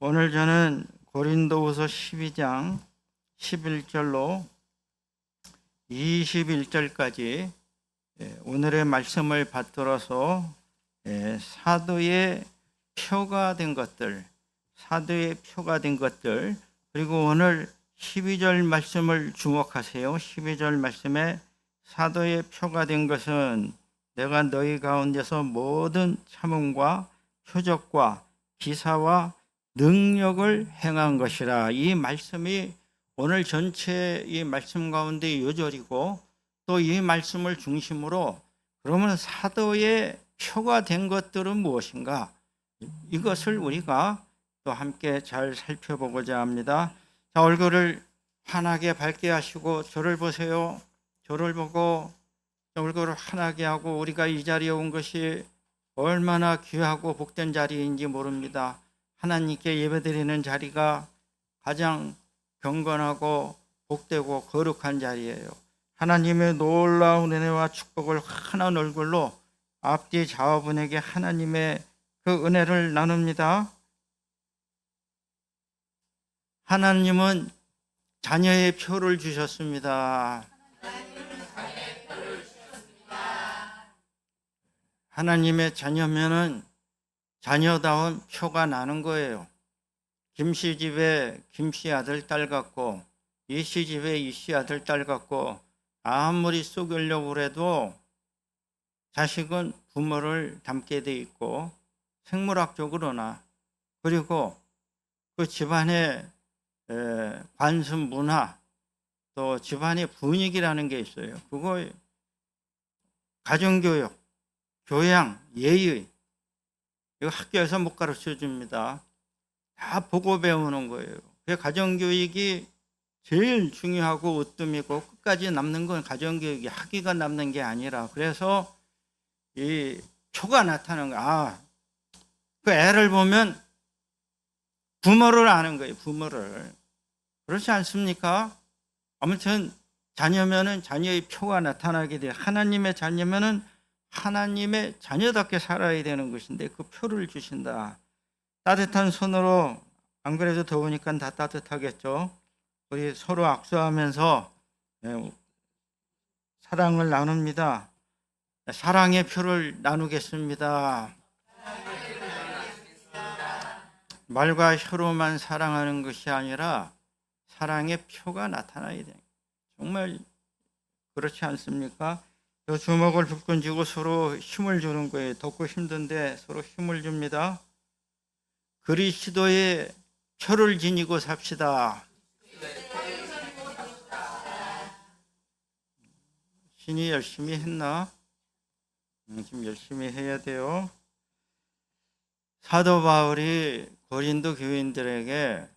오늘 저는 고린도후서 12장 11절로 21절까지 오늘의 말씀을 받들어서 사도의 표가 된 것들, 그리고 오늘 12절 말씀을 주목하세요. 12절 말씀에 사도의 표가 된 것은 내가 너희 가운데서 모든 참음과 표적과 기사와 능력을 행한 것이라. 이 말씀이 오늘 전체 이 말씀 가운데 요절이고, 또 이 말씀을 중심으로 그러면 사도의 표가 된 것들은 무엇인가, 이것을 우리가 또 함께 잘 살펴보고자 합니다. 자, 얼굴을 환하게 밝게 하시고 저를 보세요. 저를 보고 얼굴을 환하게 하고, 우리가 이 자리에 온 것이 얼마나 귀하고 복된 자리인지 모릅니다. 하나님께 예배드리는 자리가 가장 경건하고 복되고 거룩한 자리예요. 하나님의 놀라운 은혜와 축복을 환한 얼굴로 앞뒤 좌우분에게 하나님의 그 은혜를 나눕니다. 하나님은 자녀의 표를 주셨습니다. 하나님의 자녀면은 자녀다운 표가 나는 거예요. 김씨 집에 김씨 아들 딸 같고, 이씨 집에 이씨 아들 딸 같고, 아무리 속이려고 해도 자식은 부모를 닮게 돼 있고, 생물학적으로나 그리고 그 집안의 관습 문화, 또 집안의 분위기라는 게 있어요. 그거 가정교육, 교양, 예의, 이거 학교에서 못 가르쳐 줍니다. 다 보고 배우는 거예요. 그 가정교육이 제일 중요하고 으뜸이고, 끝까지 남는 건 가정교육이, 학위가 남는 게 아니라, 그래서 이 표가 나타나는 거야. 그 애를 보면 부모를 아는 거예요. 부모를. 그렇지 않습니까? 아무튼 자녀면은 자녀의 표가 나타나게 돼요. 하나님의 자녀면은 하나님의 자녀답게 살아야 되는 것인데, 그 표를 주신다. 따뜻한 손으로, 안 그래도 더우니까 다 따뜻하겠죠. 우리 서로 악수하면서 사랑을 나눕니다. 사랑의 표를 나누겠습니다. 말과 혀로만 사랑하는 것이 아니라 사랑의 표가 나타나야 돼요. 정말 그렇지 않습니까? 저 주먹을 불끈 쥐고 서로 힘을 주는 거예요. 덥고 힘든데 서로 힘을 줍니다. 그리스도의 표를 지니고 삽시다. 신이 열심히 했나? 지금 열심히 해야 돼요. 사도 바울이 고린도 교인들에게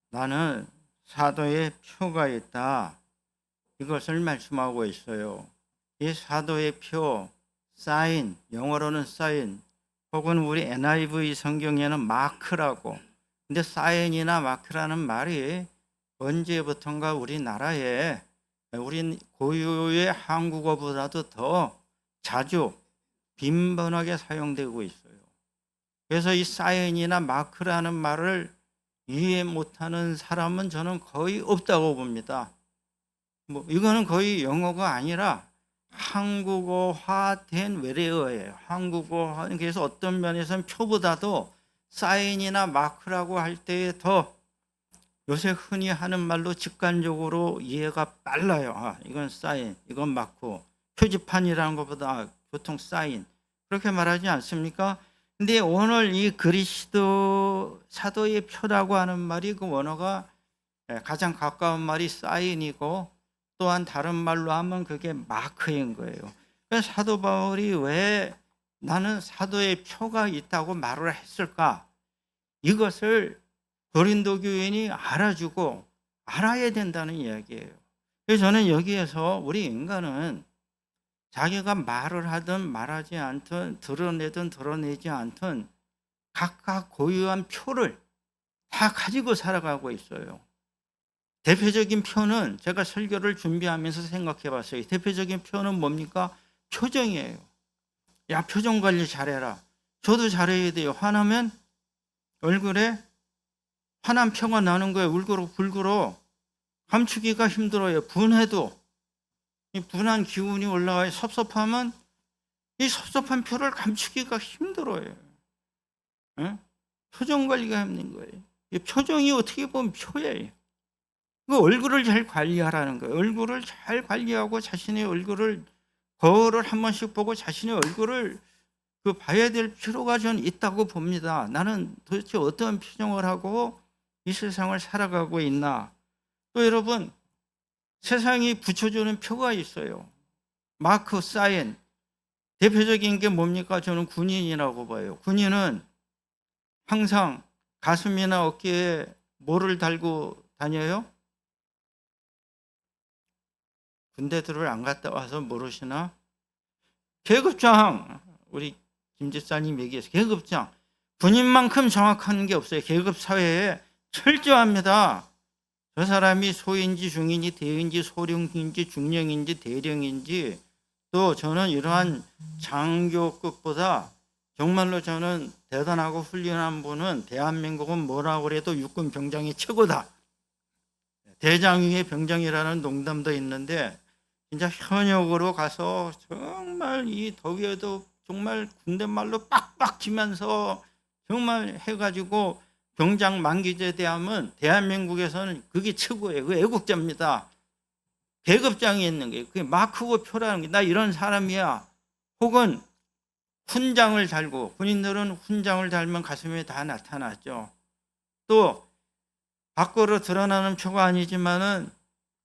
나는 사도의 표가 있다, 이것을 말씀하고 있어요. 이 사도의 표, 사인, 영어로는 사인, 혹은 우리 NIV 성경에는 마크라고. 근데 사인이나 마크라는 말이 언제부턴가 우리나라에, 우리 고유의 한국어보다도 더 자주 빈번하게 사용되고 있어요. 그래서 이 사인이나 마크라는 말을 이해 못하는 사람은 저는 거의 없다고 봅니다. 이거는 거의 영어가 아니라 한국어화된 외래어예요. 한국어. 그래서 어떤 면에서는 표보다도 사인이나 마크라고 할 때에 더 요새 흔히 하는 말로 직관적으로 이해가 빨라요. 이건 사인, 이건 마크. 표지판이라는 것보다 보통 사인, 그렇게 말하지 않습니까? 근데 오늘 이 그리스도 사도의 표라고 하는 말이, 그 원어가 가장 가까운 말이 사인이고, 또한 다른 말로 하면 그게 마크인 거예요. 그래서 사도 바울이 왜 나는 사도의 표가 있다고 말을 했을까? 이것을 고린도 교인이 알아주고 알아야 된다는 이야기예요. 그래서 저는 여기에서 우리 인간은 자기가 말을 하든 말하지 않든, 드러내든 드러내지 않든 각각 고유한 표를 다 가지고 살아가고 있어요. 대표적인 표는 제가 설교를 준비하면서 생각해 봤어요. 대표적인 표는 뭡니까? 표정이에요. 야, 표정 관리 잘해라. 저도 잘해야 돼요. 화나면 얼굴에 화난 표가 나는 거예요. 울그러 불그러. 감추기가 힘들어요. 분해도 이 분한 기운이 올라와요. 섭섭하면 이 섭섭한 표를 감추기가 힘들어요. 예? 표정 관리가 힘든 거예요. 이 표정이 어떻게 보면 표예요. 그 얼굴을 잘 관리하라는 거예요. 얼굴을 잘 관리하고 자신의 얼굴을 거울을 한 번씩 보고 자신의 얼굴을 봐야 될 필요가 저는 있다고 봅니다. 나는 도대체 어떤 표정을 하고 이 세상을 살아가고 있나. 또 여러분, 세상이 붙여주는 표가 있어요. 마크, 사인. 대표적인 게 뭡니까? 저는 군인이라고 봐요. 군인은 항상 가슴이나 어깨에 뭐를 달고 다녀요? 군대들을 안 갔다 와서 모르시나? 계급장. 우리 김 집사님 얘기해서 계급장. 군인만큼 정확한 게 없어요. 계급 사회에 철저합니다. 저 사람이 소인지 중인지 대인지 소령인지 중령인지 대령인지, 또 저는 이러한 장교급보다 정말로 저는 대단하고 훌륭한 분은 대한민국은 뭐라고 그래도 육군 병장이 최고다. 대장 위의 병장이라는 농담도 있는데 진짜 현역으로 가서 정말 이 더위에도 정말 군대 말로 빡빡 치면서 정말 해가지고 병장 만기제 대하면 대한민국에서는 그게 최고예요. 그 애국자입니다. 계급장이 있는 거예요. 그게 마크고 표라는 게 나 이런 사람이야. 혹은 훈장을 달고, 군인들은 훈장을 달면 가슴에 다 나타났죠. 또 밖으로 드러나는 표가 아니지만은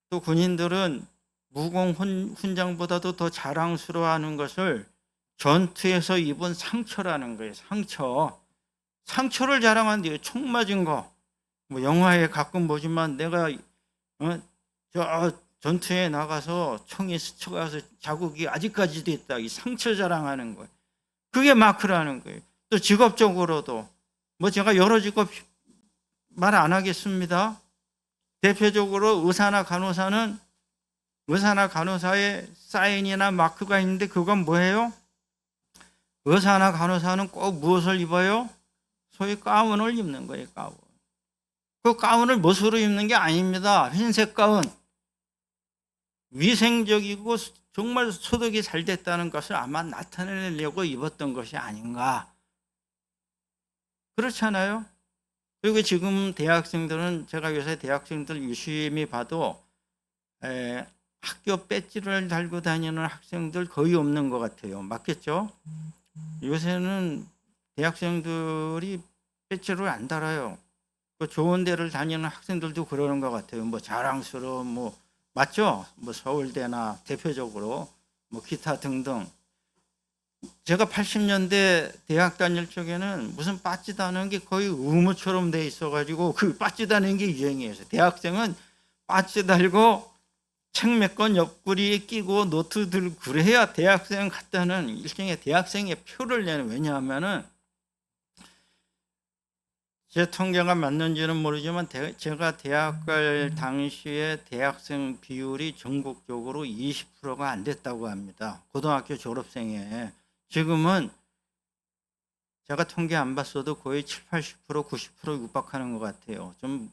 또 군인들은 무공 훈장보다도 더 자랑스러워하는 것을 전투에서 입은 상처라는 거예요. 상처를 자랑한대요. 총 맞은 거. 뭐 영화에 가끔 보지만 내가 저 전투에 나가서 총에 스쳐가서 자국이 아직까지도 있다. 이 상처 자랑하는 거예요. 그게 마크라는 거예요. 또 직업적으로도 뭐 제가 여러 직업 말 안 하겠습니다. 대표적으로 의사나 간호사의 사인이나 마크가 있는데 그건 뭐예요? 의사나 간호사는 꼭 무엇을 입어요? 소위 가운을 입는 거예요. 가운. 그 가운을 멋으로 입는 게 아닙니다. 흰색 가운. 위생적이고 정말 소득이 잘 됐다는 것을 아마 나타내려고 입었던 것이 아닌가. 그렇잖아요. 그리고 지금 대학생들은, 제가 요새 대학생들 유심히 봐도 학교 배지를 달고 다니는 학생들 거의 없는 것 같아요. 맞겠죠? 요새는 대학생들이 배지를 안 달아요. 그 좋은 데를 다니는 학생들도 그러는 것 같아요. 뭐 자랑스러운 맞죠? 뭐 서울대나 대표적으로 뭐 기타 등등. 제가 80년대 대학 다닐 적에는 무슨 빠지 다는 게 거의 의무처럼 돼 있어가지고 그 빠지 다는 게 유행이에요. 대학생은 빠지 달고 책 몇 권 옆구리에 끼고 노트 들고 그래야 대학생 같다는 일종의 대학생의 표를 내는. 왜냐하면은 제 통계가 맞는지는 모르지만 제가 대학 갈 당시에 대학생 비율이 전국적으로 20%가 안 됐다고 합니다. 고등학교 졸업생에. 지금은 제가 통계 안 봤어도 거의 7, 80%, 90% 육박하는 것 같아요. 좀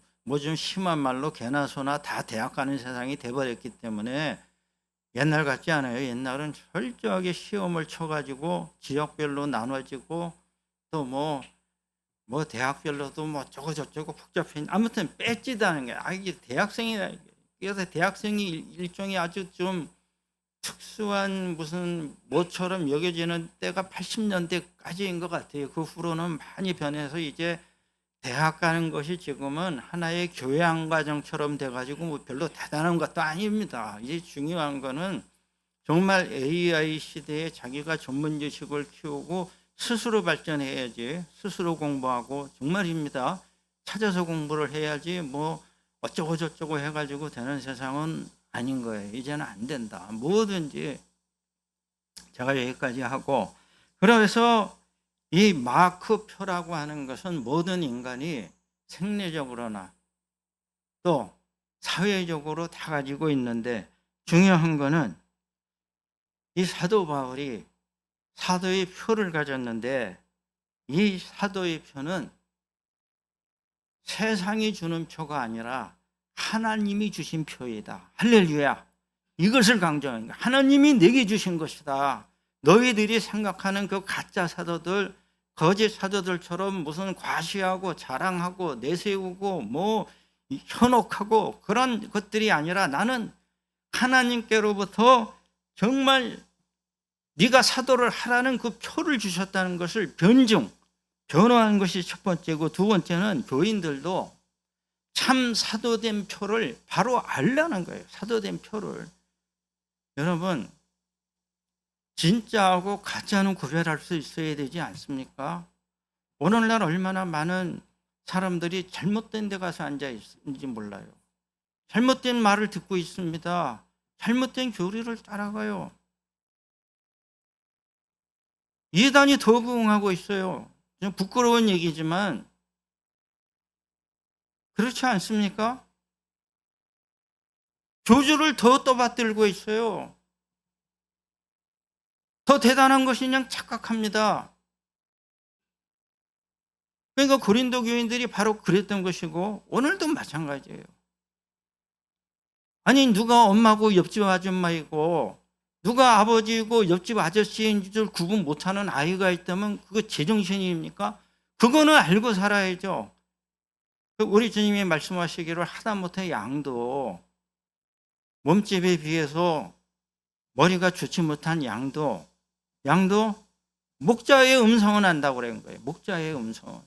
심한 말로 개나 소나 다 대학 가는 세상이 돼버렸기 때문에 옛날 같지 않아요. 옛날은 철저하게 시험을 쳐가지고 지역별로 나눠지고 또 뭐 대학별로도 뭐 저쩌고 복잡해. 아무튼 배지다는 게 이게 대학생이라. 그래서 대학생이 일종의 아주 좀 특수한 무슨 뭐처럼 여겨지는 때가 80년대까지인 것 같아요. 그 후로는 많이 변해서 이제 대학 가는 것이 지금은 하나의 교양 과정처럼 돼가지고 뭐 별로 대단한 것도 아닙니다. 이제 중요한 거는 정말 AI 시대에 자기가 전문 지식을 키우고 스스로 발전해야지, 스스로 공부하고, 정말입니다. 찾아서 공부를 해야지 뭐 어쩌고 저쩌고 해가지고 되는 세상은 아닌 거예요. 이제는 안 된다. 뭐든지. 제가 여기까지 하고, 그래서 이 마크표라고 하는 것은 모든 인간이 생리적으로나 또 사회적으로 다 가지고 있는데, 중요한 거는 이 사도 바울이 사도의 표를 가졌는데 이 사도의 표는 세상이 주는 표가 아니라 하나님이 주신 표이다. 할렐루야. 이것을 강조하는 거야. 하나님이 내게 주신 것이다. 너희들이 생각하는 그 가짜 사도들, 거짓 사도들처럼 무슨 과시하고 자랑하고 내세우고 뭐 현혹하고 그런 것들이 아니라 나는 하나님께로부터 정말 네가 사도를 하라는 그 표를 주셨다는 것을 변호하는 것이 첫 번째고, 두 번째는 교인들도 참 사도된 표를 바로 알라는 거예요. 사도된 표를. 여러분, 진짜하고 가짜는 구별할 수 있어야 되지 않습니까? 오늘날 얼마나 많은 사람들이 잘못된 데 가서 앉아 있는지 몰라요. 잘못된 말을 듣고 있습니다. 잘못된 교리를 따라가요. 이단이 더 부흥하고 있어요. 좀 부끄러운 얘기지만 그렇지 않습니까? 교주를 더 떠받들고 있어요. 더 대단한 것이 그냥 착각합니다. 그러니까 고린도 교인들이 바로 그랬던 것이고 오늘도 마찬가지예요. 아니, 누가 엄마고 옆집 아줌마이고 누가 아버지고 옆집 아저씨인 줄 구분 못하는 아이가 있다면 그거 제정신입니까? 그거는 알고 살아야죠. 우리 주님이 말씀하시기를 하다못해 양도, 몸집에 비해서 머리가 좋지 못한 양도 목자의 음성은 안다고 그런 거예요. 목자의 음성은.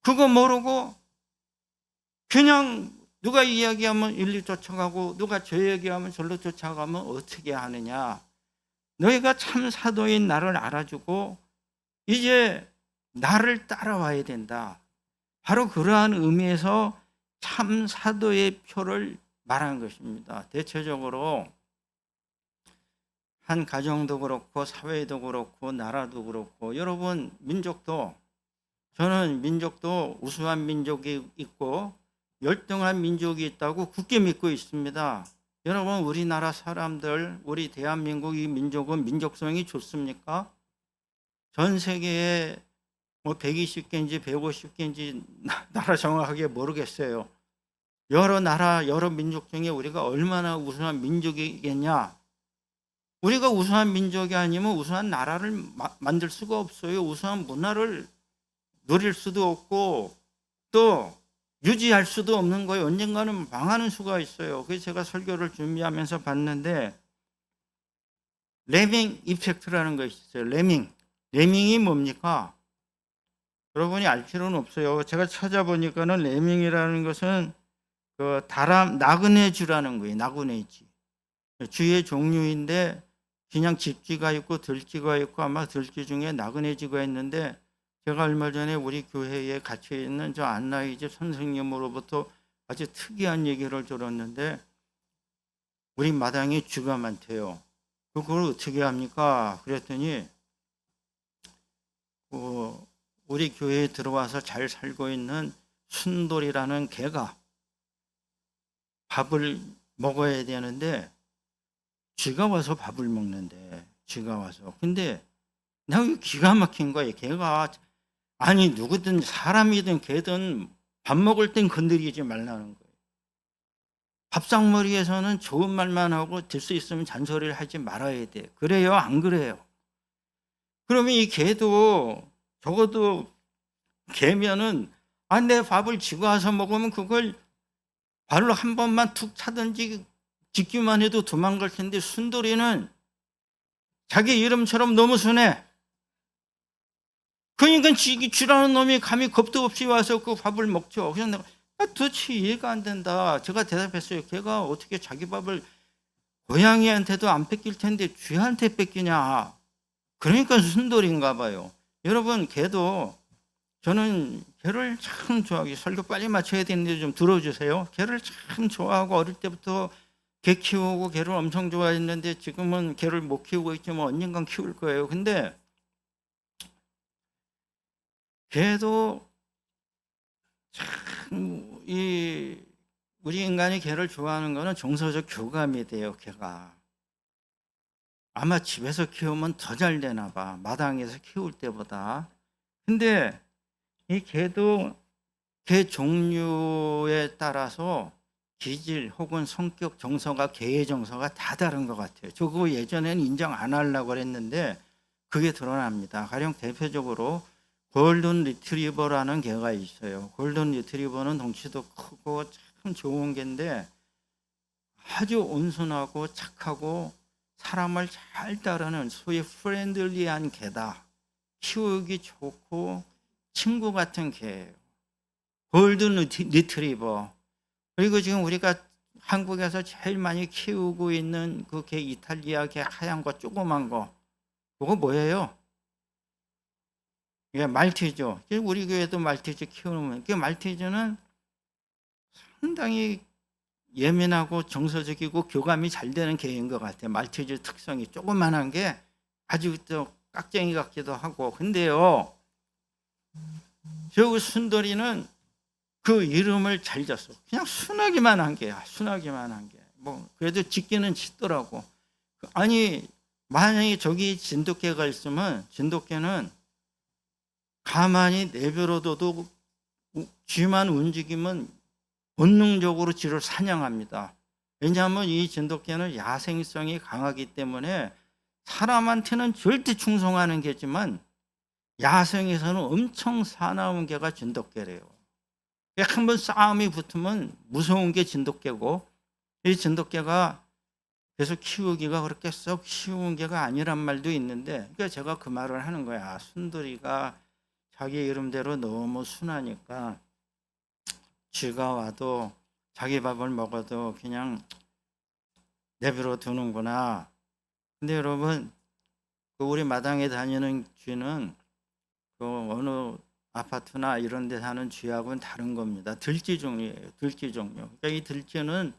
그거 모르고 그냥 누가 이야기하면 일리 쫓아가고 누가 저 얘기하면 절로 쫓아가면 어떻게 하느냐. 너희가 참 사도인 나를 알아주고 이제 나를 따라와야 된다. 바로 그러한 의미에서 참 사도의 표를 말한 것입니다. 대체적으로 한 가정도 그렇고 사회도 그렇고 나라도 그렇고, 여러분, 저는 민족도 우수한 민족이 있고 열등한 민족이 있다고 굳게 믿고 있습니다. 여러분, 우리나라 사람들, 우리 대한민국 이 민족은 민족성이 좋습니까? 전 세계에 뭐 120개인지 150개인지 나라 정확하게 모르겠어요. 여러 나라, 여러 민족 중에 우리가 얼마나 우수한 민족이겠냐? 우리가 우수한 민족이 아니면 우수한 나라를 만들 수가 없어요. 우수한 문화를 누릴 수도 없고 또 유지할 수도 없는 거예요. 언젠가는 망하는 수가 있어요. 그래서 제가 설교를 준비하면서 봤는데 레밍 이펙트라는 것이 있어요. 레밍이 뭡니까? 여러분이 알 필요는 없어요. 제가 찾아보니까는 레밍이라는 것은 그 나그네쥐라는 거예요. 나그네쥐. 쥐의 종류인데 그냥 집쥐가 있고 들쥐가 있고, 아마 들쥐 중에 나그네쥐가 있는데, 제가 얼마 전에 우리 교회에 같이 있는 저 안나희 집 선생님으로부터 아주 특이한 얘기를 들었는데, 우리 마당에 쥐가 많대요. 그걸 어떻게 합니까? 그랬더니 우리 교회에 들어와서 잘 살고 있는 순돌이라는 개가 밥을 먹어야 되는데 쥐가 와서 밥을 먹는데, 쥐가 와서. 근데 내가 기가 막힌 거예요. 개가, 아니, 누구든 사람이든 개든 밥 먹을 땐 건드리지 말라는 거예요. 밥상머리에서는 좋은 말만 하고 될 수 있으면 잔소리를 하지 말아야 돼. 그래요? 안 그래요? 그러면 이 개도 적어도 개면은 내 밥을 쥐고 와서 먹으면 그걸 발로 한 번만 툭 차든지 짖기만 해도 도망갈 텐데, 순돌이는 자기 이름처럼 너무 순해. 그러니까 쥐라는 놈이 감히 겁도 없이 와서 그 밥을 먹죠. 그래서 내가 도대체 이해가 안 된다. 제가 대답했어요. 걔가 어떻게 자기 밥을 고양이한테도 안 뺏길 텐데 쥐한테 뺏기냐. 그러니까 순돌인가 봐요. 여러분, 저는 개를 참 좋아하고, 설교 빨리 마쳐야 되는데 좀 들어주세요. 개를 참 좋아하고 어릴 때부터 개 키우고 개를 엄청 좋아했는데 지금은 개를 못 키우고 있지만 언젠간 키울 거예요. 근데 개도 참 우리 인간이 개를 좋아하는 거는 정서적 교감이 돼요. 개가 아마 집에서 키우면 더 잘 되나 봐, 마당에서 키울 때보다. 근데 이 개도 개 종류에 따라서 기질 혹은 성격 정서가 개의 정서가 다 다른 것 같아요. 저 그거 예전에는 인정 안 하려고 그랬는데 그게 드러납니다. 가령 대표적으로 골든 리트리버라는 개가 있어요. 골든 리트리버는 덩치도 크고 참 좋은 개인데 아주 온순하고 착하고 사람을 잘 따르는 소위 프렌들리한 개다. 키우기 좋고 친구 같은 개예요. 골든 리트리버. 그리고 지금 우리가 한국에서 제일 많이 키우고 있는 그 개, 이탈리아 개, 하얀 거 조그만 거, 그거 뭐예요? 이게 말티즈. 우리 교회도 말티즈 키우는, 그 말티즈는 상당히 예민하고 정서적이고 교감이 잘 되는 개인 것 같아요. 말티즈 특성이 조그만한 게 아주 또 깍쟁이 같기도 하고. 근데요, 저 순돌이는 그 이름을 잘 졌어. 그냥 순하기만 한 개야. 순하기만 한 개. 뭐 그래도 짖기는 짖더라고. 아니 만약에 저기 진돗개가 있으면 진돗개는 가만히 내버려둬도 쥐만 움직이면 본능적으로 쥐를 사냥합니다. 왜냐하면 이 진돗개는 야생성이 강하기 때문에 사람한테는 절대 충성하는 개지만 야생에서는 엄청 사나운 개가 진돗개래요. 한번 싸움이 붙으면 무서운 게 진돗개고, 이 진돗개가 계속 키우기가 그렇게 썩 쉬운 개가 아니란 말도 있는데, 그러니까 제가 그 말을 하는 거야. 순돌이가 자기 이름대로 너무 순하니까 쥐가 와도 자기 밥을 먹어도 그냥 내버려 두는구나. 근데 여러분, 우리 마당에 다니는 쥐는 그 어느 아파트나 이런 데 사는 쥐하고는 다른 겁니다. 들쥐 종류예요. 들쥐 종류. 그러니까 이 들쥐는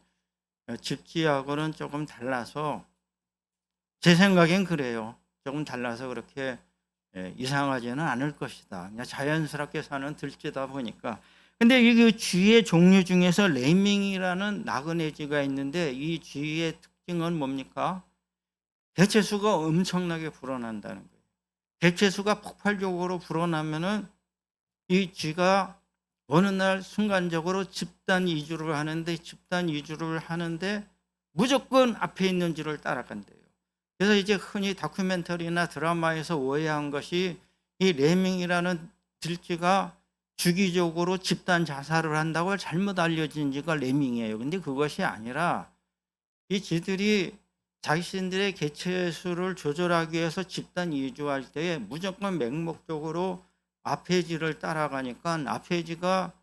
집쥐하고는 조금 달라서, 제 생각엔 그래요. 조금 달라서 그렇게 이상하지는 않을 것이다. 그냥 자연스럽게 사는 들쥐다 보니까. 근데 이 쥐의 종류 중에서 레밍이라는 나그네쥐가 있는데, 이 쥐의 특징은 뭡니까? 개체수가 엄청나게 불어난다는 거예요. 개체수가 폭발적으로 불어나면은 이 쥐가 어느 날 순간적으로 집단 이주를 하는데 무조건 앞에 있는 쥐를 따라간대요. 그래서 이제 흔히 다큐멘터리나 드라마에서 오해한 것이 이 레밍이라는 들쥐가 주기적으로 집단 자살을 한다고 잘못 알려진 쥐가 레밍이에요. 근데 그것이 아니라 이 쥐들이 자신들의 개체수를 조절하기 위해서 집단 이주할 때 무조건 맹목적으로 앞에 쥐를 따라가니까 앞에 쥐가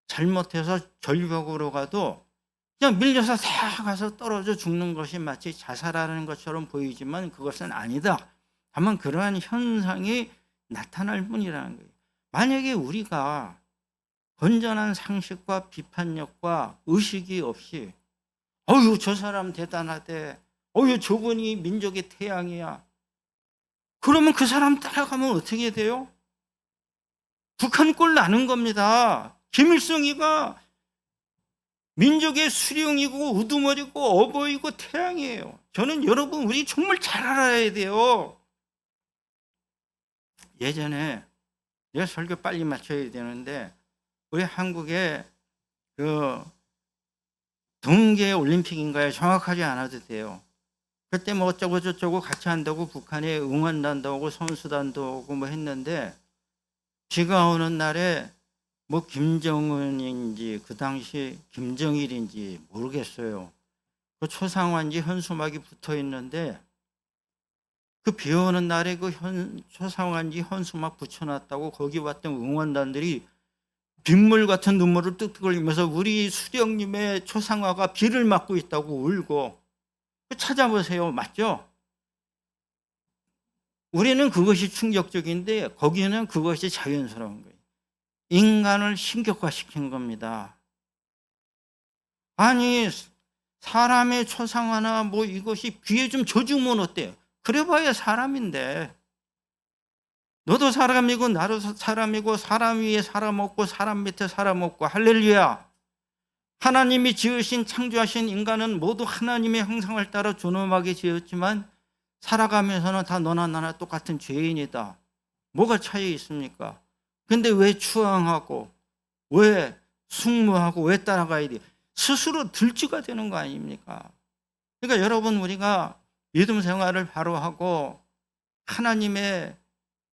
잘못해서 절벽으로 가도 그냥 밀려서 다 가서 떨어져 죽는 것이 마치 자살하는 것처럼 보이지만 그것은 아니다. 다만 그러한 현상이 나타날 뿐이라는 거예요. 만약에 우리가 건전한 상식과 비판력과 의식이 없이 어휴 저 사람 대단하대, 어휴 저분이 민족의 태양이야, 그러면 그 사람 따라가면 어떻게 돼요? 북한 꼴 나는 겁니다. 김일성이가 민족의 수령이고 우두머리고 어버이고 태양이에요. 저는 여러분 우리 정말 잘 알아야 돼요. 예전에 내가 설교 빨리 마쳐야 되는데 우리 한국에 그 동계 올림픽인가요? 정확하지 않아도 돼요. 그때 뭐 어쩌고 저쩌고 같이 한다고 북한에 응원단도 오고 선수단도 오고 뭐 했는데 비가 오는 날에 뭐 김정은인지 그 당시 김정일인지 모르겠어요. 그 초상화인지 현수막이 붙어 있는데 그 비 오는 날에 그 초상화인지 현수막 붙여놨다고 거기 왔던 응원단들이 빗물 같은 눈물을 뚝뚝 흘리면서 우리 수령님의 초상화가 비를 맞고 있다고 울고, 찾아보세요. 맞죠? 우리는 그것이 충격적인데 거기는 그것이 자연스러운 거예요. 인간을 신격화시킨 겁니다. 아니 사람의 초상화나 뭐 이것이 비에 좀 젖으면 어때요? 그래봐야 사람인데, 너도 사람이고 나도 사람이고 사람 위에 사람 없고 사람 밑에 사람 없고, 할렐루야. 하나님이 지으신 창조하신 인간은 모두 하나님의 형상을 따라 존엄하게 지었지만 살아가면서는 다 너나 나나 똑같은 죄인이다. 뭐가 차이 있습니까? 근데 왜 추앙하고 왜 숙무하고 왜 따라가야 돼? 스스로 들쥐가 되는 거 아닙니까? 그러니까 여러분, 우리가 믿음 생활을 바로 하고 하나님의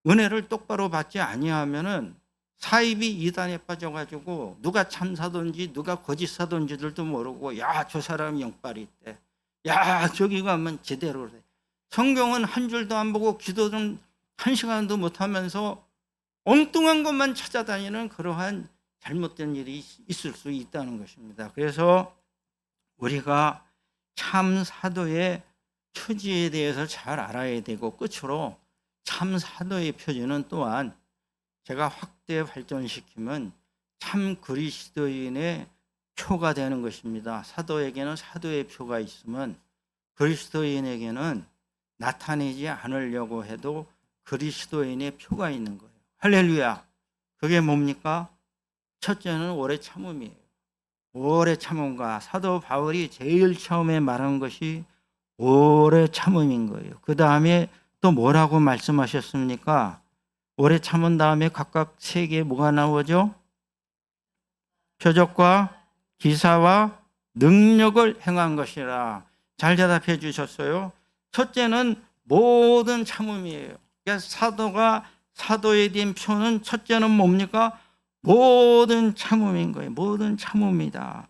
은혜를 똑바로 받지 아니하면은 사입이 이단에 빠져가지고 누가 참사든지 누가 거짓사든지들도 모르고, 야, 저 사람이 영빨이 있대, 야, 저기 가면 제대로 돼. 성경은 한 줄도 안 보고 기도 좀 한 시간도 못하면서 엉뚱한 것만 찾아다니는 그러한 잘못된 일이 있을 수 있다는 것입니다. 그래서 우리가 참 사도의 표지에 대해서 잘 알아야 되고, 끝으로 참 사도의 표지는 또한 제가 확대 발전시키면 참 그리스도인의 표가 되는 것입니다. 사도에게는 사도의 표가 있으면 그리스도인에게는 나타내지 않으려고 해도 그리스도인의 표가 있는 거예요. 할렐루야. 그게 뭡니까? 첫째는 오래 참음이에요. 오래 참음과, 사도 바울이 제일 처음에 말한 것이 오래 참음인 거예요. 그 다음에 또 뭐라고 말씀하셨습니까? 오래 참은 다음에 각각 세 개 뭐가 나오죠? 표적과 기사와 능력을 행한 것이라. 잘 대답해 주셨어요. 첫째는 모든 참음이에요. 그러니까 사도가 사도에 대한 표는 첫째는 뭡니까? 모든 참음인 거예요. 모든 참음이다.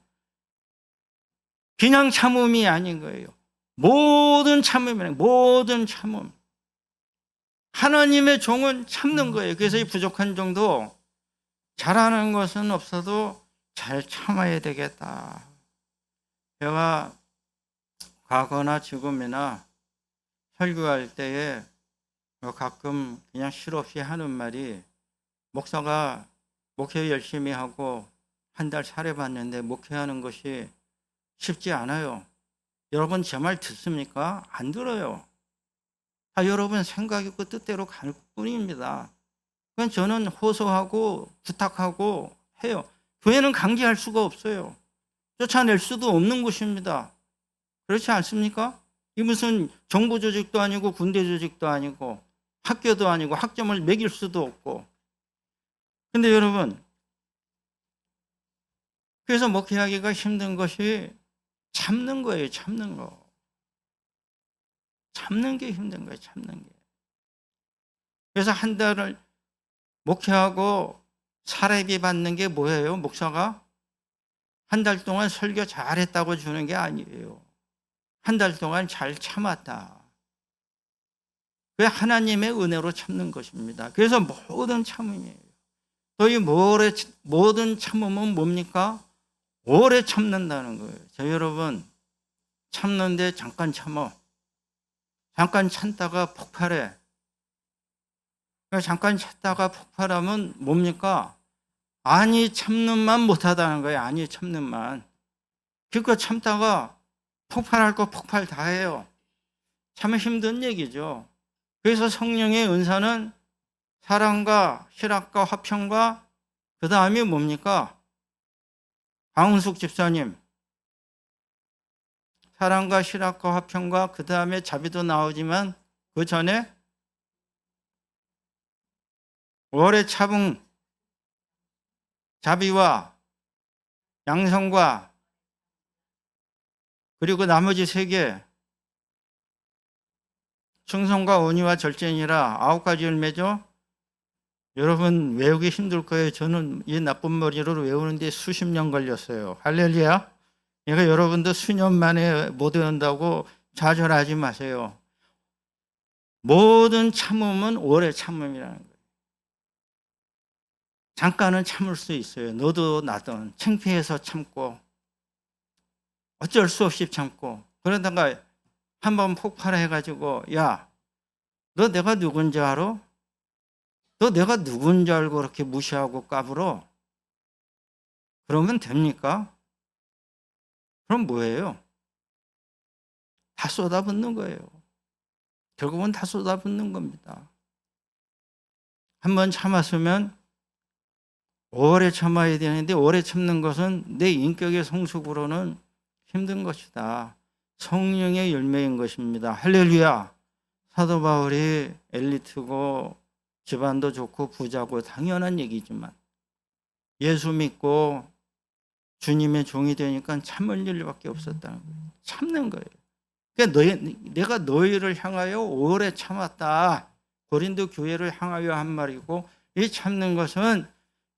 그냥 참음이 아닌 거예요. 모든 참음이에요. 모든 참음. 하나님의 종은 참는 거예요. 그래서 이 부족한 정도, 잘하는 것은 없어도 잘 참아야 되겠다. 제가 과거나 지금이나 설교할 때에 가끔 그냥 실없이 하는 말이, 목사가 목회 열심히 하고 한 달 살해봤는데 목회하는 것이 쉽지 않아요. 여러분 제 말 듣습니까? 안 들어요. 다 여러분 생각이고 뜻대로 갈 뿐입니다. 그건 저는 호소하고 부탁하고 해요. 교회는 강제할 수가 없어요. 쫓아낼 수도 없는 곳입니다. 그렇지 않습니까? 이 무슨 정부 조직도 아니고 군대 조직도 아니고 학교도 아니고 학점을 매길 수도 없고. 근데 여러분, 그래서 목회하기가 힘든 것이 참는 거예요. 참는 거. 참는 게 힘든 거예요. 참는 게. 그래서 한 달을 목회하고 사례비 받는 게 뭐예요? 목사가 한 달 동안 설교 잘했다고 주는 게 아니에요. 한 달 동안 잘 참았다. 그게 하나님의 은혜로 참는 것입니다. 그래서 모든 참음이에요. 또 이 모든 참음은 뭡니까? 오래 참는다는 거예요. 저 여러분, 참는데 잠깐 참어. 잠깐 참다가 폭발해. 잠깐 참다가 폭발하면 뭡니까? 아니 참는만 못하다는 거예요. 아니 참는만. 그러니까 참다가 폭발할 거 폭발 다 해요. 참 힘든 얘기죠. 그래서 성령의 은사는 사랑과 희락과 화평과, 그 다음에 뭡니까? 강은숙 집사님, 사랑과 희락과 화평과 그 다음에 자비도 나오지만 그 전에 오래 참은 자비와 양성과, 그리고 나머지 세 개, 충성과 온유와 절제니라. 9가지 열매죠. 여러분 외우기 힘들 거예요. 저는 이 나쁜 머리로 외우는데 수십 년 걸렸어요. 할렐루야. 그러니까 여러분도 수년 만에 못 외운다고 좌절하지 마세요. 모든 참음은 오래 참음이라는 거예요. 잠깐은 참을 수 있어요. 너도 나든 창피해서 참고 어쩔 수 없이 참고, 그러다가 한번 폭발해가지고, 야, 너 내가 누군지 알아? 너 내가 누군지 알고 그렇게 무시하고 까불어? 그러면 됩니까? 그럼 뭐예요? 다 쏟아붓는 거예요. 결국은 다 쏟아붓는 겁니다. 한번 참았으면 오래 참아야 되는데, 오래 참는 것은 내 인격의 성숙으로는 힘든 것이다. 성령의 열매인 것입니다. 할렐루야. 사도 바울이 엘리트고 집안도 좋고 부자고 당연한 얘기지만 예수 믿고 주님의 종이 되니까 참을 일밖에 없었다는 거예요. 참는 거예요. 그러니까 내가 너희를 향하여 오래 참았다. 고린도 교회를 향하여 한 말이고, 이 참는 것은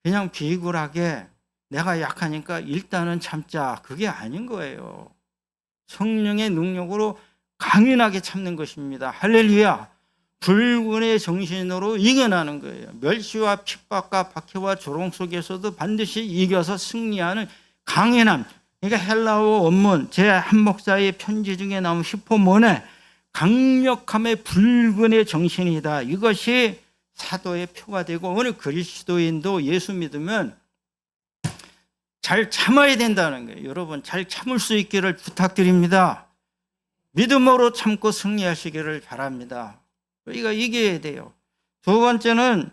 그냥 비굴하게 내가 약하니까 일단은 참자, 그게 아닌 거예요. 성령의 능력으로 강인하게 참는 것입니다. 할렐루야. 불군의 정신으로 이겨나는 거예요. 멸시와 핍박과 박해와 조롱 속에서도 반드시 이겨서 승리하는 강인함. 그러니까 헬라어 원문 제 한 목사의 편지 중에 나온 히포몬의 강력함의 불군의 정신이다. 이것이 사도의 표가 되고, 오늘 그리스도인도 예수 믿으면 잘 참아야 된다는 거예요. 여러분, 잘 참을 수 있기를 부탁드립니다. 믿음으로 참고 승리하시기를 바랍니다. 우리가 이겨야 돼요. 두 번째는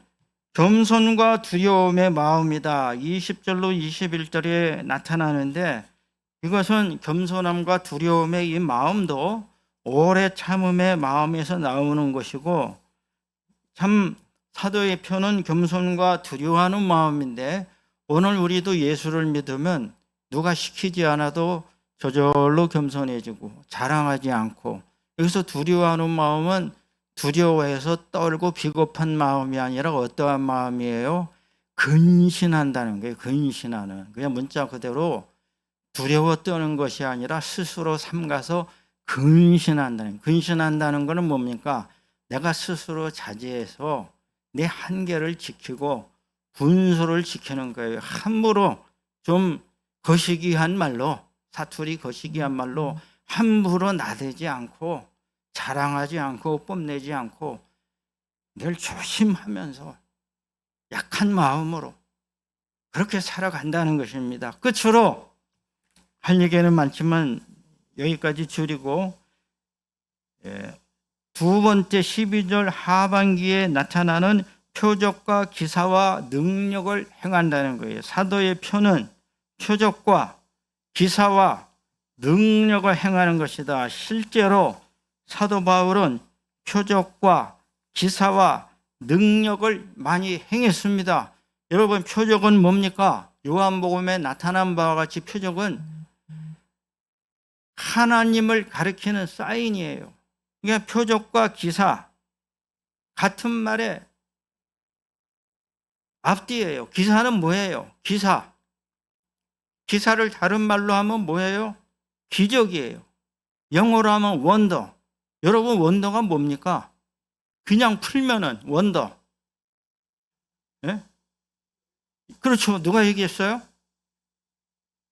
겸손과 두려움의 마음이다. 20절로 21절에 나타나는데, 이것은 겸손함과 두려움의 이 마음도 오래 참음의 마음에서 나오는 것이고, 참 사도의 표는 겸손과 두려워하는 마음인데, 오늘 우리도 예수를 믿으면 누가 시키지 않아도 저절로 겸손해지고 자랑하지 않고, 여기서 두려워하는 마음은 두려워해서 떨고 비겁한 마음이 아니라 어떠한 마음이에요? 근신한다는 거예요. 근신하는. 그냥 문자 그대로 두려워 떠는 것이 아니라 스스로 삼가서 근신한다는. 근신한다는 것은 뭡니까? 내가 스스로 자제해서 내 한계를 지키고 분수를 지키는 거예요. 함부로 좀 거시기한 말로, 사투리 거시기한 말로 함부로 나대지 않고 자랑하지 않고 뽐내지 않고 늘 조심하면서 약한 마음으로 그렇게 살아간다는 것입니다. 끝으로 할 얘기는 많지만 여기까지 줄이고, 두 번째 12절 하반기에 나타나는 표적과 기사와 능력을 행한다는 거예요. 사도의 표는 표적과 기사와 능력을 행하는 것이다. 실제로 사도 바울은 표적과 기사와 능력을 많이 행했습니다. 여러분, 표적은 뭡니까? 요한복음에 나타난 바와 같이 표적은 하나님을 가리키는 사인이에요. 그러니까 표적과 기사, 같은 말에 앞뒤예요. 기사는 뭐예요? 기사. 기사를 다른 말로 하면 뭐예요? 기적이에요. 영어로 하면 원더. 여러분, 원더가 뭡니까? 그냥 풀면은 원더. 예? 그렇죠. 누가 얘기했어요?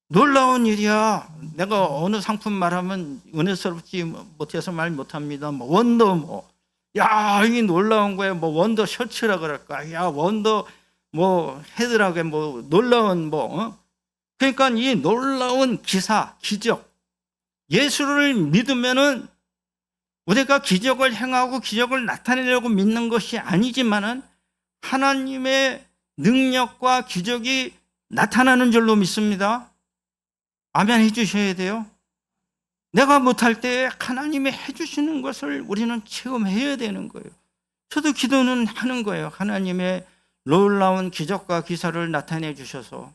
놀라운 일이야. 내가 어느 상품 말하면 은혜스럽지 못해서 말 못합니다. 뭐 원더 뭐, 야, 이게 놀라운 거야. 뭐 원더 셔츠라 그럴까? 야, 원더 뭐 헤드라고 뭐 놀라운 뭐. 그러니까 이 놀라운 기사, 기적. 예수를 믿으면은 우리가 기적을 행하고 기적을 나타내려고 믿는 것이 아니지만은 하나님의 능력과 기적이 나타나는 줄로 믿습니다. 아멘 해주셔야 돼요. 내가 못할 때 하나님이 해주시는 것을 우리는 체험해야 되는 거예요. 저도 기도는 하는 거예요. 하나님의 놀라운 기적과 기사를 나타내 주셔서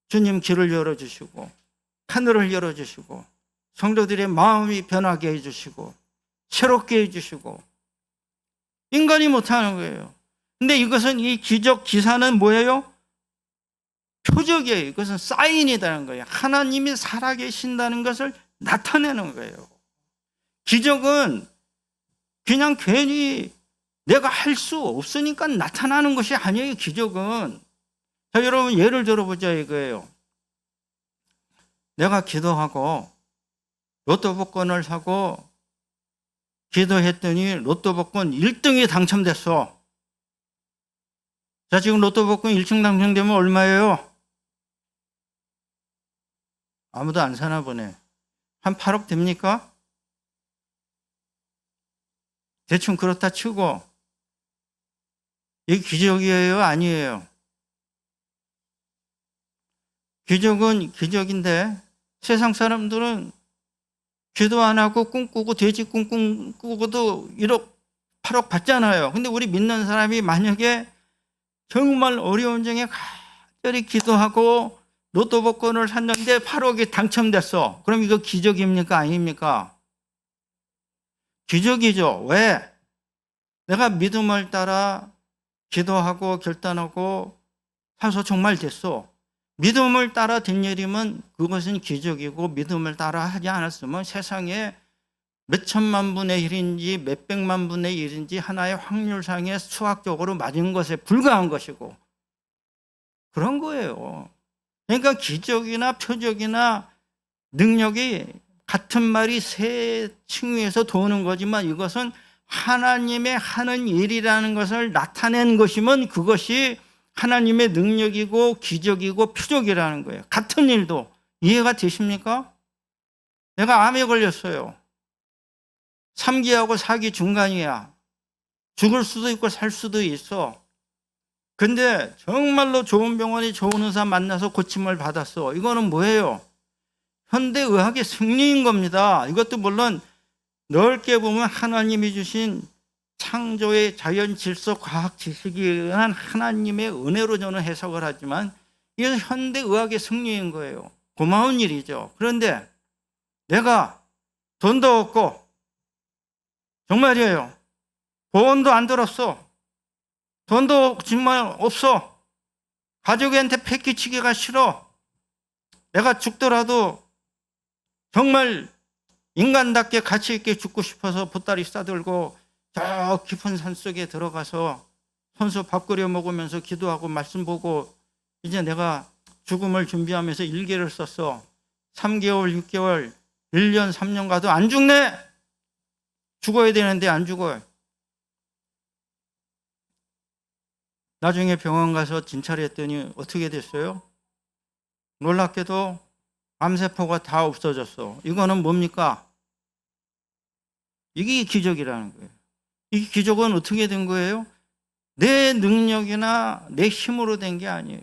주님 길을 열어주시고 하늘을 열어주시고 성도들의 마음이 변하게 해주시고 새롭게 해주시고, 인간이 못하는 거예요. 근데 이것은, 이 기적 기사는 뭐예요? 표적이에요. 이것은 사인이라는 거예요. 하나님이 살아계신다는 것을 나타내는 거예요. 기적은 그냥 괜히 내가 할 수 없으니까 나타나는 것이 아니에요. 기적은. 자, 여러분 예를 들어보자 이거예요. 내가 기도하고 로또 복권을 사고 기도했더니 로또 복권 1등이 당첨됐어. 자, 지금 로또 복권 1등 당첨되면 얼마예요? 아무도 안 사나 보네. 한 8억 됩니까? 대충 그렇다 치고, 이게 기적이에요? 아니에요? 기적은 기적인데 세상 사람들은 기도 안 하고 꿈꾸고 돼지 꿈꾸고도 1억 8억 받잖아요. 근데 우리 믿는 사람이 만약에 정말 어려운 중에 간절히 기도하고 로또 복권을 샀는데 8억이 당첨됐어. 그럼 이거 기적입니까? 아닙니까? 기적이죠. 왜? 내가 믿음을 따라 기도하고 결단하고 사서 정말 됐어. 믿음을 따라 된 일이면 그것은 기적이고, 믿음을 따라 하지 않았으면 세상에 몇 천만 분의 1인지 몇 백만 분의 1인지 하나의 확률상에 수학적으로 맞은 것에 불과한 것이고, 그런 거예요. 그러니까 기적이나 표적이나 능력이 같은 말이 세 층위에서 도는 거지만, 이것은 하나님의 하는 일이라는 것을 나타낸 것이면 그것이 하나님의 능력이고 기적이고 표적이라는 거예요. 같은 일도. 이해가 되십니까? 내가 암에 걸렸어요. 3기하고 4기 중간이야. 죽을 수도 있고 살 수도 있어. 근데 정말로 좋은 병원이 좋은 의사 만나서 고침을 받았어. 이거는 뭐예요? 현대의학의 승리인 겁니다. 이것도 물론 넓게 보면 하나님이 주신 창조의 자연 질서 과학 지식에 의한 하나님의 은혜로 저는 해석을 하지만, 이것은 현대의학의 승리인 거예요. 고마운 일이죠. 그런데 내가 돈도 없고, 정말이에요, 보험도 안 들었어. 돈도 정말 없어. 가족한테 패기치기가 싫어. 내가 죽더라도 정말 인간답게 가치 있게 죽고 싶어서 보따리 싸들고 저 깊은 산속에 들어가서 손수 밥 끓여 먹으면서 기도하고 말씀 보고, 이제 내가 죽음을 준비하면서 일기를 썼어. 3개월, 6개월, 1년, 3년 가도 안 죽네. 죽어야 되는데 안 죽어요. 나중에 병원 가서 진찰을 했더니 어떻게 됐어요? 놀랍게도 암세포가 다 없어졌어. 이거는 뭡니까? 이게 기적이라는 거예요. 이 기적은 어떻게 된 거예요? 내 능력이나 내 힘으로 된 게 아니에요.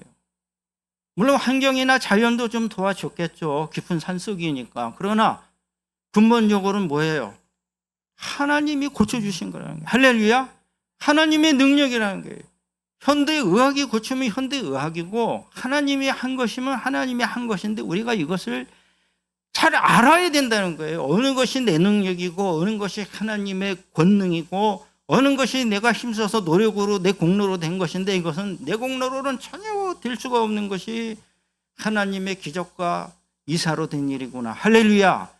물론 환경이나 자연도 좀 도와줬겠죠. 깊은 산속이니까. 그러나 근본적으로는 뭐예요? 하나님이 고쳐주신 거라는 거예요. 할렐루야. 하나님의 능력이라는 거예요. 현대의학이 고치면 현대의학이고, 하나님이 한 것이면 하나님이 한 것인데, 우리가 이것을 잘 알아야 된다는 거예요. 어느 것이 내 능력이고, 어느 것이 하나님의 권능이고, 어느 것이 내가 힘써서 노력으로 내 공로로 된 것인데, 이것은 내 공로로는 전혀 될 수가 없는 것이 하나님의 기적과 이사로 된 일이구나. 할렐루야.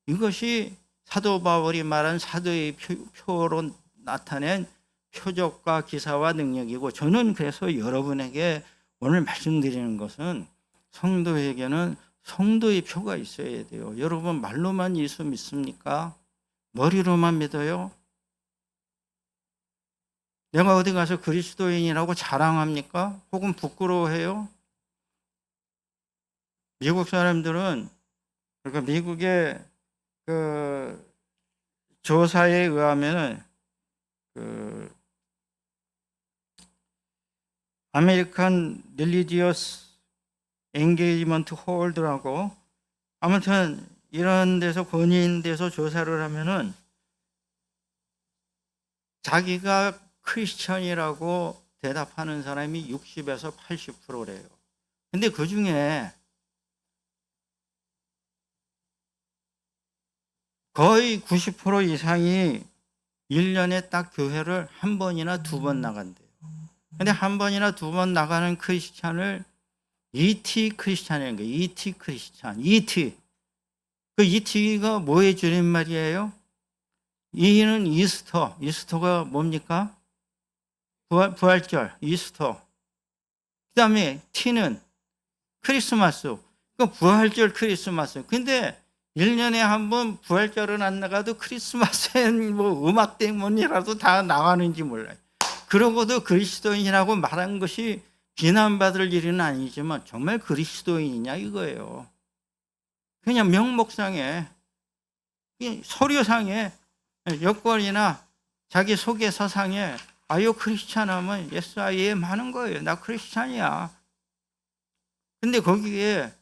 이것이 사도 바울이 말한 사도의 표로 나타낸 표적과 기사와 능력이고, 저는 그래서 여러분에게 오늘 말씀드리는 것은, 성도에게는 성도의 표가 있어야 돼요. 여러분 말로만 예수 믿습니까? 머리로만 믿어요? 내가 어디 가서 그리스도인이라고 자랑합니까? 혹은 부끄러워해요? 미국 사람들은, 그러니까 미국의 그 조사에 의하면 아메리칸 릴리지어스 엔게이지먼트 홀드라고, 아무튼 이런 데서 권위인 데서 조사를 하면은 자기가 크리스천이라고 대답하는 사람이 60에서 80%래요. 근데 그 중에 거의 90% 이상이 1년에 딱 교회를 한 번이나 두 번 나간대요. 근데 한 번이나 두 번 나가는 크리스찬을 ET 크리스찬이라는 거예요. ET 크리스찬. ET. 그 ET가 뭐의 줄임말이에요? E는 이스터. 이스터가 뭡니까? 부활절. 이스터. 그 다음에 T는 크리스마스. 그 부활절 크리스마스. 근데 1년에 한 번 부활절은 안 나가도 크리스마스엔 뭐 음악 때문이라도 다 나가는지 몰라요. 그러고도 그리스도인이라고 말한 것이 비난받을 일은 아니지만, 정말 그리스도인이냐 이거예요. 그냥 명목상에, 서류상에, 여권이나 자기 소개서상에 아유 크리스찬 하면 yes I am 하는 거예요. 나 크리스찬이야. 근데 거기에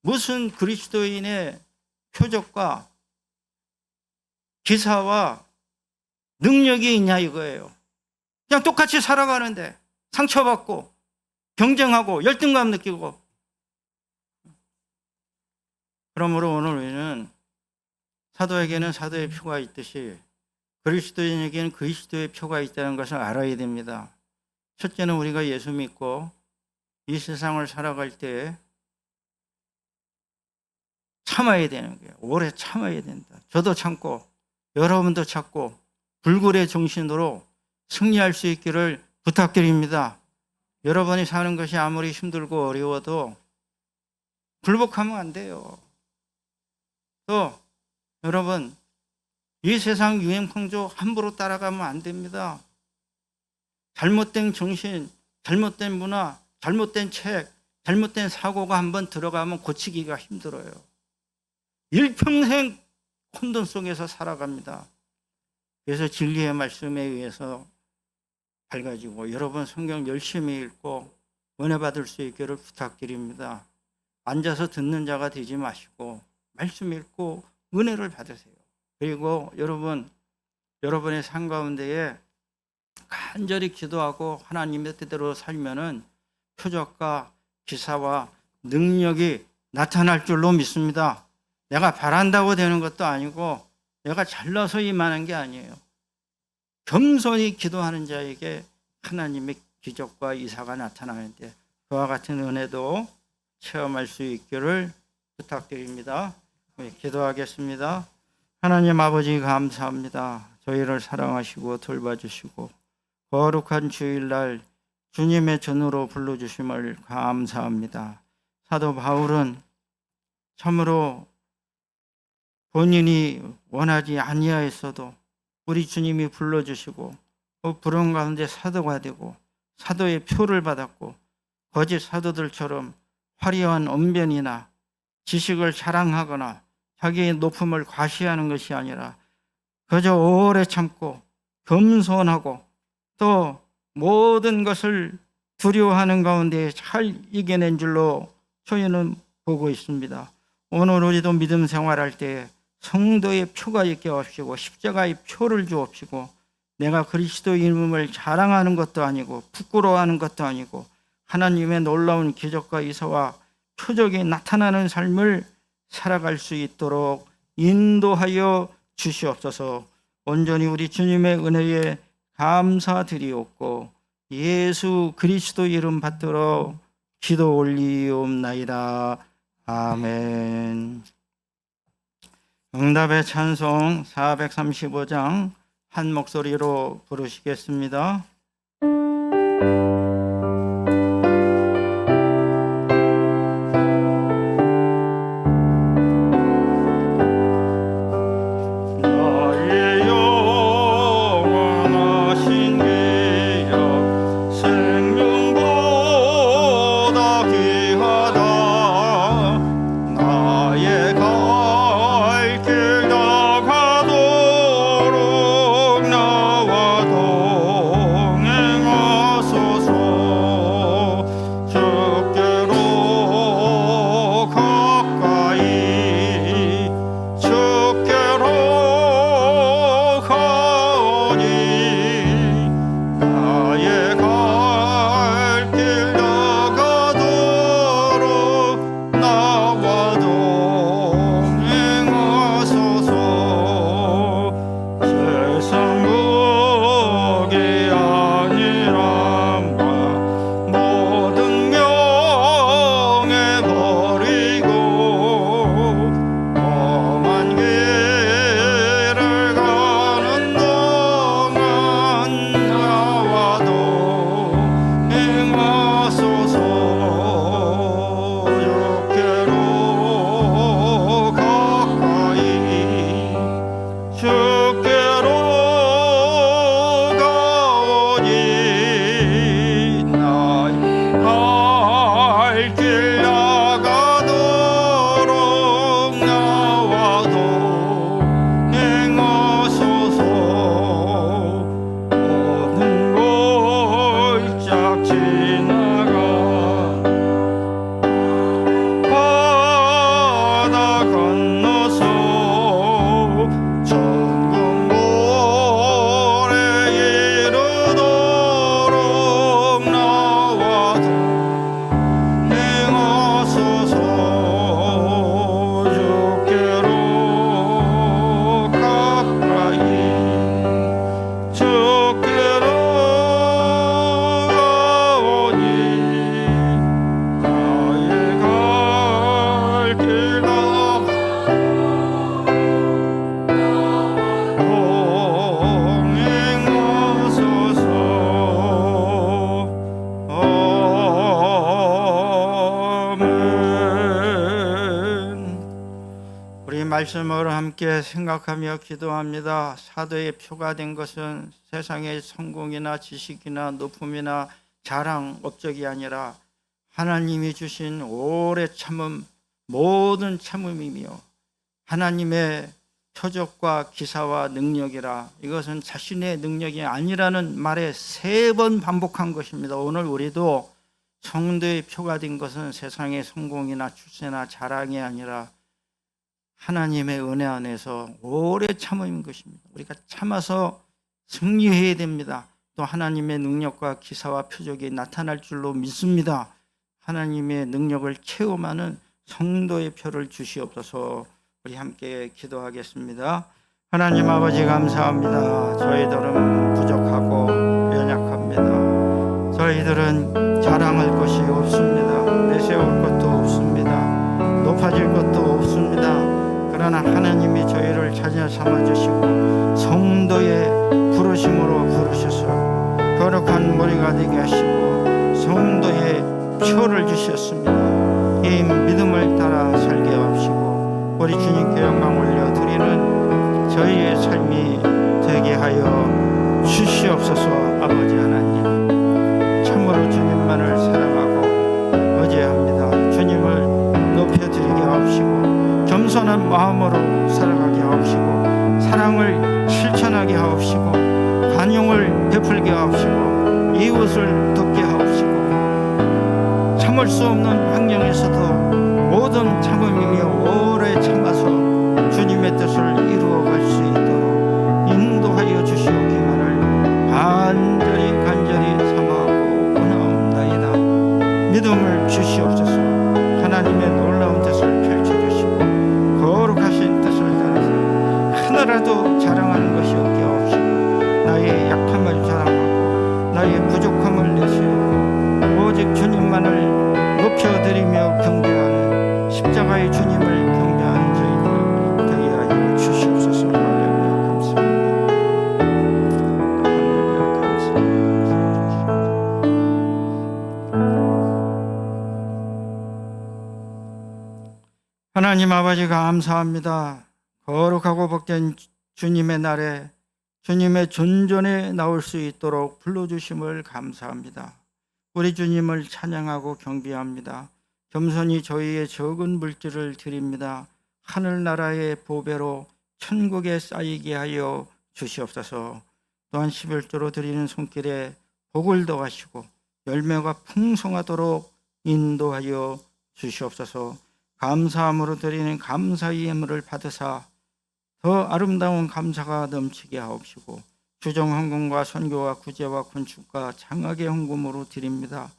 무슨 그리스도인의 표적과 기사와 능력이 있냐 이거예요. 그냥 똑같이 살아가는데 상처받고 경쟁하고 열등감 느끼고. 그러므로 오늘 우리는 사도에게는 사도의 표가 있듯이 그리스도인에게는 그리스도의 표가 있다는 것을 알아야 됩니다. 첫째는 우리가 예수 믿고 이 세상을 살아갈 때 참아야 되는 거예요. 오래 참아야 된다. 저도 참고 여러분도 참고 불굴의 정신으로 승리할 수 있기를 부탁드립니다. 여러분이 사는 것이 아무리 힘들고 어려워도 굴복하면 안 돼요. 또 여러분, 이 세상 유행 풍조 함부로 따라가면 안 됩니다. 잘못된 정신, 잘못된 문화, 잘못된 책, 잘못된 사고가 한번 들어가면 고치기가 힘들어요. 일평생 혼돈 속에서 살아갑니다. 그래서 진리의 말씀에 의해서 밝아지고 여러분 성경 열심히 읽고 은혜 받을 수 있기를 부탁드립니다. 앉아서 듣는 자가 되지 마시고 말씀 읽고 은혜를 받으세요. 그리고 여러분의 삶 가운데에 간절히 기도하고 하나님의 뜻대로 살면은 표적과 기사와 능력이 나타날 줄로 믿습니다. 내가 바란다고 되는 것도 아니고 내가 잘나서 임하는 게 아니에요. 겸손히 기도하는 자에게 하나님의 기적과 이사가 나타나는데 그와 같은 은혜도 체험할 수 있기를 부탁드립니다. 기도하겠습니다. 하나님 아버지 감사합니다. 저희를 사랑하시고 돌봐주시고 거룩한 주일날 주님의 전으로 불러주심을 감사합니다. 사도 바울은 참으로 본인이 원하지 아니하였어도 우리 주님이 불러주시고 그 부름 가운데 사도가 되고 사도의 표를 받았고 거짓 사도들처럼 화려한 언변이나 지식을 자랑하거나 자기의 높음을 과시하는 것이 아니라 그저 오래 참고 겸손하고 또 모든 것을 두려워하는 가운데 잘 이겨낸 줄로 저희는 보고 있습니다. 오늘 우리도 믿음 생활할 때 성도의 표가 있게 하옵시고 십자가의 표를 주옵시고 내가 그리스도인임을 자랑하는 것도 아니고 부끄러워하는 것도 아니고 하나님의 놀라운 기적과 이사와 표적이 나타나는 삶을 살아갈 수 있도록 인도하여 주시옵소서. 온전히 우리 주님의 은혜에 감사드리옵고 예수 그리스도 이름 받들어 기도 올리옵나이다. 아멘. 응답의 찬송 435장 한 목소리로 부르시겠습니다. 나와 동행하소서. 말씀으로 함께 생각하며 기도합니다. 사도의 표가 된 것은 세상의 성공이나 지식이나 높음이나 자랑, 업적이 아니라 하나님이 주신 오래 참음, 모든 참음이며 하나님의 표적과 기사와 능력이라. 이것은 자신의 능력이 아니라는 말에 3번 반복한 것입니다. 오늘 우리도 성도의 표가 된 것은 세상의 성공이나 출세나 자랑이 아니라 하나님의 은혜 안에서 오래 참음인 것입니다. 우리가 참아서 승리해야 됩니다. 또 하나님의 능력과 기사와 표적이 나타날 줄로 믿습니다. 하나님의 능력을 체험하는 성도의 표를 주시옵소서. 우리 함께 기도하겠습니다. 하나님 아버지 감사합니다. 저희들은 부족하고 연약합니다. 저희들은 자랑할 것이 없습니다. 내세울 것도 없습니다. 높아질 것도 없습니다. 그러나 하나님이 저희를 자녀 삼아주시고 성도의 부르심으로 부르셔서 거룩한 머리가 되게 하시고 성도의 표를 주셨습니다. 이 믿음을 따라 살게 하시고 우리 주님께 영광 올려드리는 저희의 삶이 되게 하여 주시옵소서. 아버지 하나님, 참으로 주님만을 사랑하고 의지합니다. 주님을 높여드리게 하옵시고 겸손한 마음으로 살아가게 하옵시고 사랑을 실천하게 하옵시고 관용을 베풀게 하옵시고 이웃을 돕게 하옵시고 참을 수 없는 환경에서도 모든 참음이며 오래 참아서 주님의 뜻을 이루어갈 수 있도록 인도하여 주시옵기만을 간절히 사모하고 원하옵나이다. 믿음을 주시옵소서. 하나님의 놀라운 뜻을 펼쳐주시고 거룩하신 뜻을 따라서 하나라도 자랑하는 것이 없게 하옵시고 나의 약함을 자랑하고 나의 부족함을 내세우고 오직 주님만을 높여드리며 경배하는 십자가의 주님을 경배하는 저희들 되게 하여 주시옵소서. 할렐루야 감사합니다. 할렐루야 감사합니다. 하나님 아버지 감사합니다. 거룩하고 복된 주님의 날에 주님의 존전에 나올 수 있도록 불러주심을 감사합니다. 우리 주님을 찬양하고 경배합니다. 겸손히 저희의 적은 물질을 드립니다. 하늘나라의 보배로 천국에 쌓이게 하여 주시옵소서. 또한 11조로 드리는 손길에 복을 더하시고 열매가 풍성하도록 인도하여 주시옵소서. 감사함으로 드리는 감사의 예물을 받으사 더 아름다운 감사가 넘치게 하옵시고 주정 헌금과 선교와 구제와 건축과 장학의 헌금으로 드립니다.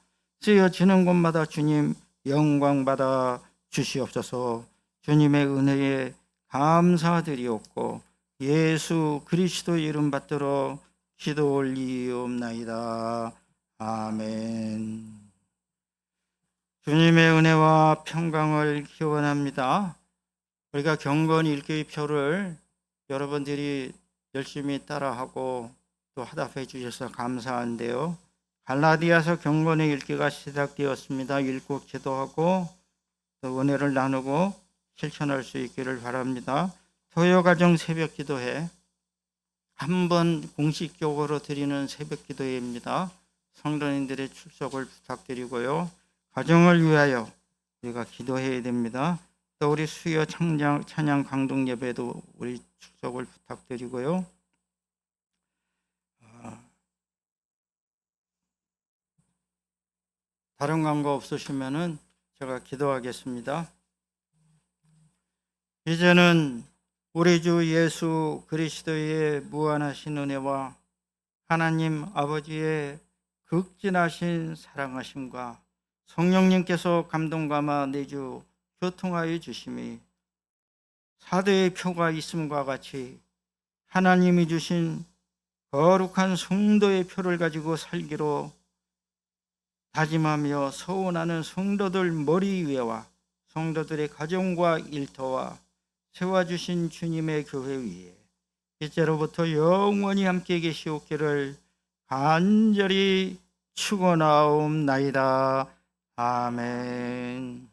쓰여지는 곳마다 주님 영광 받아 주시옵소서. 주님의 은혜에 감사드리옵고 예수 그리스도 이름 받들어 기도 올리옵나이다. 아멘. 주님의 은혜와 평강을 기원합니다. 우리가 경건 읽기의 표를 여러분들이 열심히 따라하고 또 화답해 주셔서 감사한데요. 갈라디아서 경건의 읽기가 시작되었습니다. 읽고 기도하고 또 은혜를 나누고 실천할 수 있기를 바랍니다. 토요가정 새벽 기도회 한 번 공식적으로 드리는 새벽 기도회입니다. 성도님들의 출석을 부탁드리고요. 가정을 위하여 우리가 기도해야 됩니다. 또 우리 수요 찬양 강동 예배도 우리 출석을 부탁드리고요. 다른 광고 없으시면은 제가 기도하겠습니다. 이제는 우리 주 예수 그리스도의 무한하신 은혜와 하나님 아버지의 극진하신 사랑하심과 성령님께서 감동감아 내주 교통하여 주심이 사도의 표가 있음과 같이 하나님이 주신 거룩한 성도의 표를 가지고 살기로 다짐하며 서원하는 성도들 머리 위에와 성도들의 가정과 일터와 세워주신 주님의 교회 위에 이제로부터 영원히 함께 계시옵기를 간절히 축원하옵나이다. 아멘.